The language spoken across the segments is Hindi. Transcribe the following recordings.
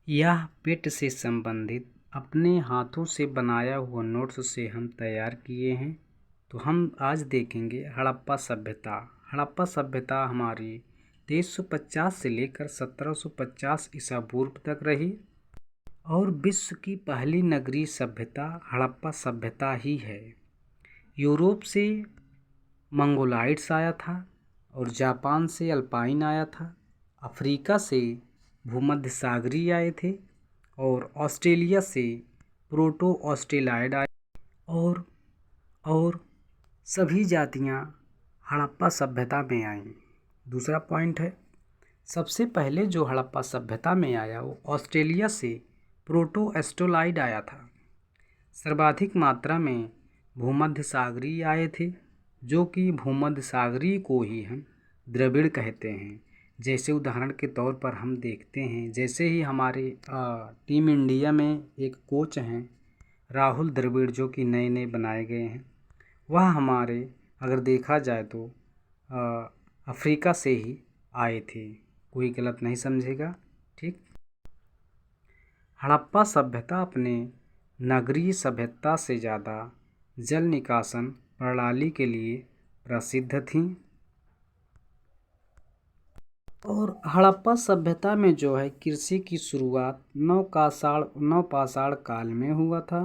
यह पेट से संबंधित अपने हाथों से बनाया हुआ नोट्स से हम तैयार किए हैं। तो हम आज देखेंगे हड़प्पा सभ्यता। हड़प्पा सभ्यता हमारी 2350 से लेकर 1750 ईसा पूर्व तक रही और विश्व की पहली नगरीय सभ्यता हड़प्पा सभ्यता ही है। यूरोप से मंगोलाइट्स आया था और जापान से अल्पाइन आया था। अफ्रीका से भूमध्य सागरीय आए थे और ऑस्ट्रेलिया से प्रोटो ऑस्ट्रेलॉइड आए और सभी जातियां हड़प्पा सभ्यता में आईं। दूसरा पॉइंट है, सबसे पहले जो हड़प्पा सभ्यता में आया वो ऑस्ट्रेलिया से प्रोटो ऑस्ट्रेलॉइड आया था। सर्वाधिक मात्रा में भूमध्य सागरीय आए थे, जो कि भूमध्य सागरीय को ही हम द्रविड़ कहते हैं। जैसे उदाहरण के तौर पर हम देखते हैं, जैसे ही हमारे टीम इंडिया में एक कोच हैं राहुल द्रविड़, जो कि नए नए बनाए गए हैं, वह हमारे अगर देखा जाए तो अफ्रीका से ही आए थे। कोई गलत नहीं समझेगा, ठीक। हड़प्पा सभ्यता अपने नगरीय सभ्यता से ज़्यादा जल निकासन प्रणाली के लिए प्रसिद्ध थी और हड़प्पा सभ्यता में जो है कृषि की शुरुआत नवपाषाण काल में हुआ था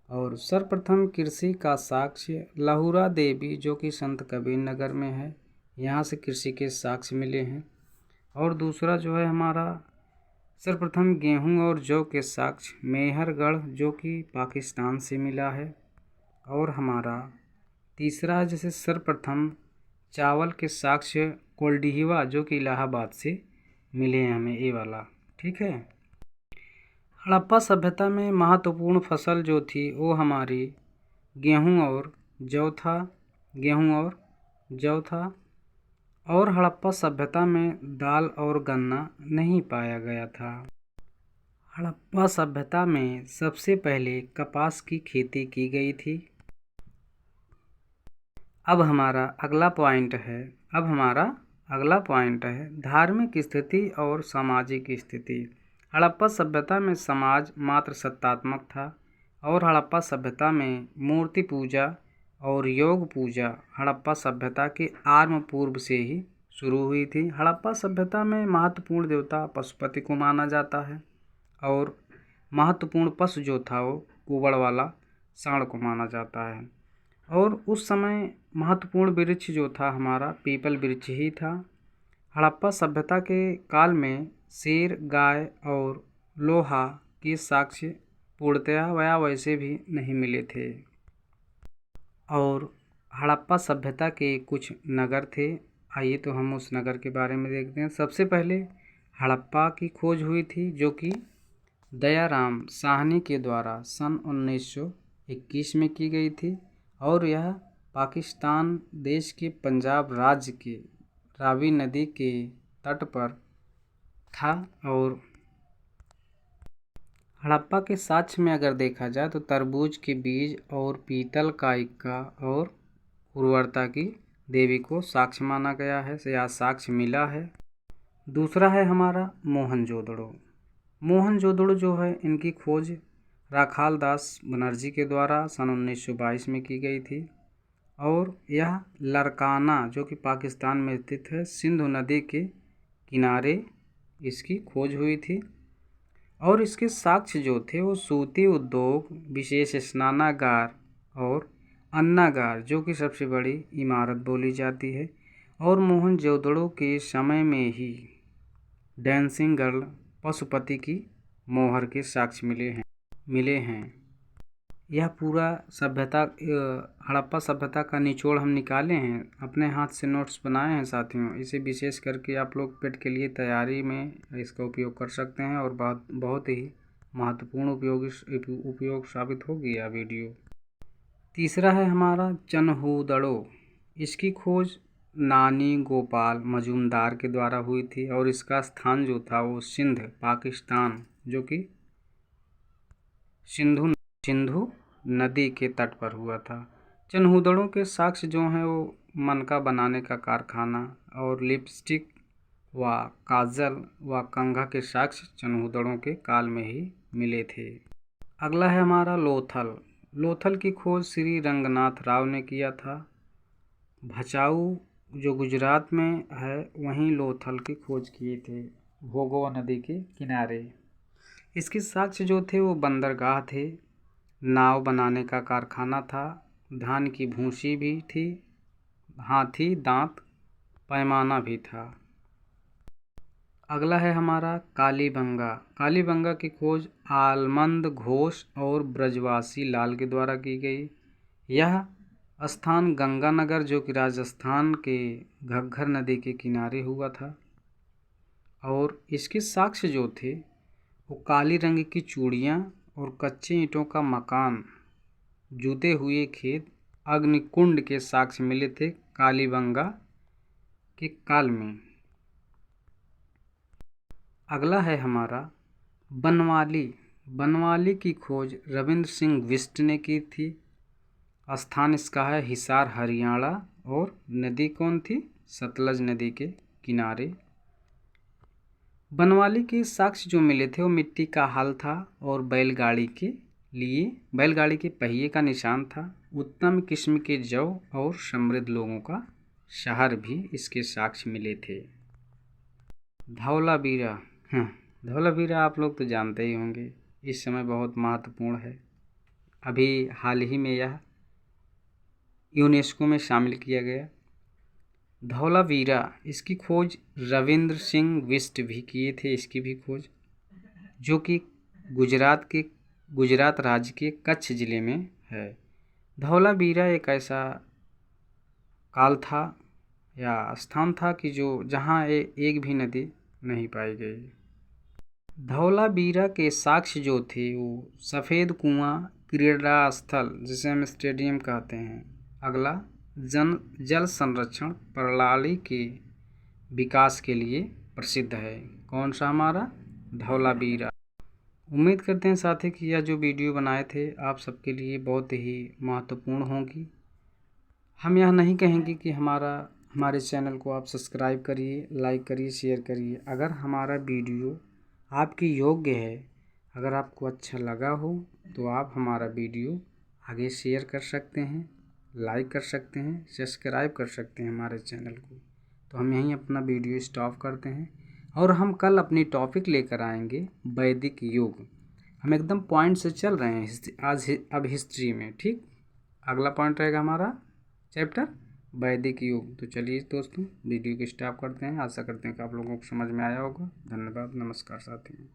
और सर्वप्रथम कृषि का साक्ष्य लहुरा देवी, जो कि संत कबीर नगर में है, यहाँ से कृषि के साक्ष्य मिले हैं। और दूसरा जो है हमारा सर्वप्रथम गेहूं और जौ के साक्ष्य मेहरगढ़, जो कि पाकिस्तान से मिला है। और हमारा तीसरा जैसे सर्वप्रथम चावल के साक्ष्य कोल्डिहिवा, जो कि इलाहाबाद से मिले हैं हमें, ये वाला, ठीक है। हड़प्पा सभ्यता में महत्वपूर्ण फसल जो थी वो हमारी गेहूं और जौ था और हड़प्पा सभ्यता में दाल और गन्ना नहीं पाया गया था। हड़प्पा सभ्यता में सबसे पहले कपास की खेती की गई थी। अब हमारा अगला पॉइंट है धार्मिक स्थिति और सामाजिक स्थिति। हड़प्पा सभ्यता में समाज मात्र सत्तात्मक था और हड़प्पा सभ्यता में मूर्ति पूजा और योग पूजा हड़प्पा सभ्यता के आरंभ पूर्व से ही शुरू हुई थी। हड़प्पा सभ्यता में महत्वपूर्ण देवता पशुपति को माना जाता है और महत्वपूर्ण पशु जो था वो कुबड़ वाला सांड को माना जाता है। और उस समय महत्वपूर्ण वृक्ष जो था हमारा पीपल वृक्ष ही था। हड़प्पा सभ्यता के काल में शेर, गाय और लोहा के साक्ष्य पूर्णतया वैसे भी नहीं मिले थे। और हड़प्पा सभ्यता के कुछ नगर थे, आइए तो हम उस नगर के बारे में देखते हैं। सबसे पहले हड़प्पा की खोज हुई थी, जो कि दयाराम साहनी के द्वारा सन 1921 में की गई थी और यह पाकिस्तान देश के पंजाब राज्य के रावी नदी के तट पर था। और हड़प्पा के साक्ष्य में अगर देखा जाए तो तरबूज के बीज और पीतल का इक्का और उर्वरता की देवी को साक्ष्य माना गया है, या साक्ष्य मिला है। दूसरा है हमारा मोहनजोदड़ो जो है, इनकी खोज राखाल दास बनर्जी के द्वारा सन 1922 में की गई थी और यह लरकाना, जो कि पाकिस्तान में स्थित है, सिंधु नदी के किनारे इसकी खोज हुई थी। और इसके साक्ष्य जो थे वो सूती उद्योग, विशेष स्नानागार और अन्नागार, जो कि सबसे बड़ी इमारत बोली जाती है। और मोहनजोदड़ो के समय में ही डांसिंग गर्ल पशुपति की मोहर के साक्ष्य मिले हैं। यह पूरा सभ्यता हड़प्पा सभ्यता का निचोड़ हम निकाले हैं, अपने हाथ से नोट्स बनाए हैं साथियों। इसे विशेष करके आप लोग पेट के लिए तैयारी में इसका उपयोग कर सकते हैं और बहुत ही महत्वपूर्ण उपयोग साबित होगी यह वीडियो। तीसरा है हमारा चनहूदड़ो। इसकी खोज नानी गोपाल मजूमदार के द्वारा हुई थी और इसका स्थान जो था वो सिंध, पाकिस्तान, जो कि सिंधु नदी के तट पर हुआ था। चनहूदड़ों के साक्ष्य जो हैं वो मनका बनाने का कारखाना और लिपस्टिक व काजल व कंघा के साक्ष्य चनहूदड़ों के काल में ही मिले थे। अगला है हमारा लोथल। लोथल की खोज श्री रंगनाथ राव ने किया था। भचाऊ जो गुजरात में है वहीं लोथल की खोज किए थे, भोगोवा नदी के किनारे। इसके साक्ष्य जो थे वो बंदरगाह थे, नाव बनाने का कारखाना था, धान की भूसी भी थी, हाथी दांत पैमाना भी था। अगला है हमारा कालीबंगा। कालीबंगा की खोज आलमंद घोष और ब्रजवासी लाल के द्वारा की गई। यह स्थान गंगानगर जो कि राजस्थान के घग्गर नदी के किनारे हुआ था। और इसके साक्ष्य जो थे वो काली रंग की चूड़ियाँ और कच्चे ईंटों का मकान, जूते हुए खेत, अग्निकुंड के साक्ष्य मिले थे कालीबंगा के काल में। अगला है हमारा बनवाली। बनवाली की खोज रविंद्र सिंह बिष्ट ने की थी। स्थान इसका है हिसार हरियाणा और नदी कौन थी? सतलज नदी के किनारे। बनवाली के साक्ष्य जो मिले थे वो मिट्टी का हल था और बैलगाड़ी के पहिए का निशान था। उत्तम किस्म के जौ और समृद्ध लोगों का शहर भी इसके साक्ष्य मिले थे। धौलावीरा। धौलावीरा आप लोग तो जानते ही होंगे, इस समय बहुत महत्वपूर्ण है। अभी हाल ही में यह यूनेस्को में शामिल किया गया। धौलावीरा इसकी खोज रविंद्र सिंह बिष्ट भी किए थे। इसकी भी खोज जो कि गुजरात राज्य के कच्छ ज़िले में है। धौलावीरा एक ऐसा काल था या स्थान था कि जहाँ एक भी नदी नहीं पाई गई। धौलावीरा के साक्ष्य जो थे वो सफ़ेद कुआं, क्रीड़ा स्थल जिसे हम स्टेडियम कहते हैं। अगला जल संरक्षण प्रणाली के विकास के लिए प्रसिद्ध है। कौन सा? हमारा धौलावीरा। उम्मीद करते हैं साथी कि यह जो वीडियो बनाए थे आप सबके लिए बहुत ही महत्वपूर्ण होंगी। हम यह नहीं कहेंगे कि हमारे चैनल को आप सब्सक्राइब करिए, लाइक करिए, शेयर करिए। अगर हमारा वीडियो आपके योग्य है, अगर आपको अच्छा लगा हो तो आप हमारा वीडियो आगे शेयर कर सकते हैं, लाइक कर सकते हैं, सब्सक्राइब कर सकते हैं हमारे चैनल को। तो हम यहीं अपना वीडियो स्टॉप करते हैं और हम कल अपनी टॉपिक लेकर आएंगे वैदिक युग। हम एकदम पॉइंट से चल रहे हैं अब हिस्ट्री में। ठीक, अगला पॉइंट रहेगा हमारा चैप्टर वैदिक युग। तो चलिए दोस्तों वीडियो को स्टॉप करते हैं। आशा करते हैं कि आप लोगों को समझ में आया होगा। धन्यवाद, नमस्कार साथियों।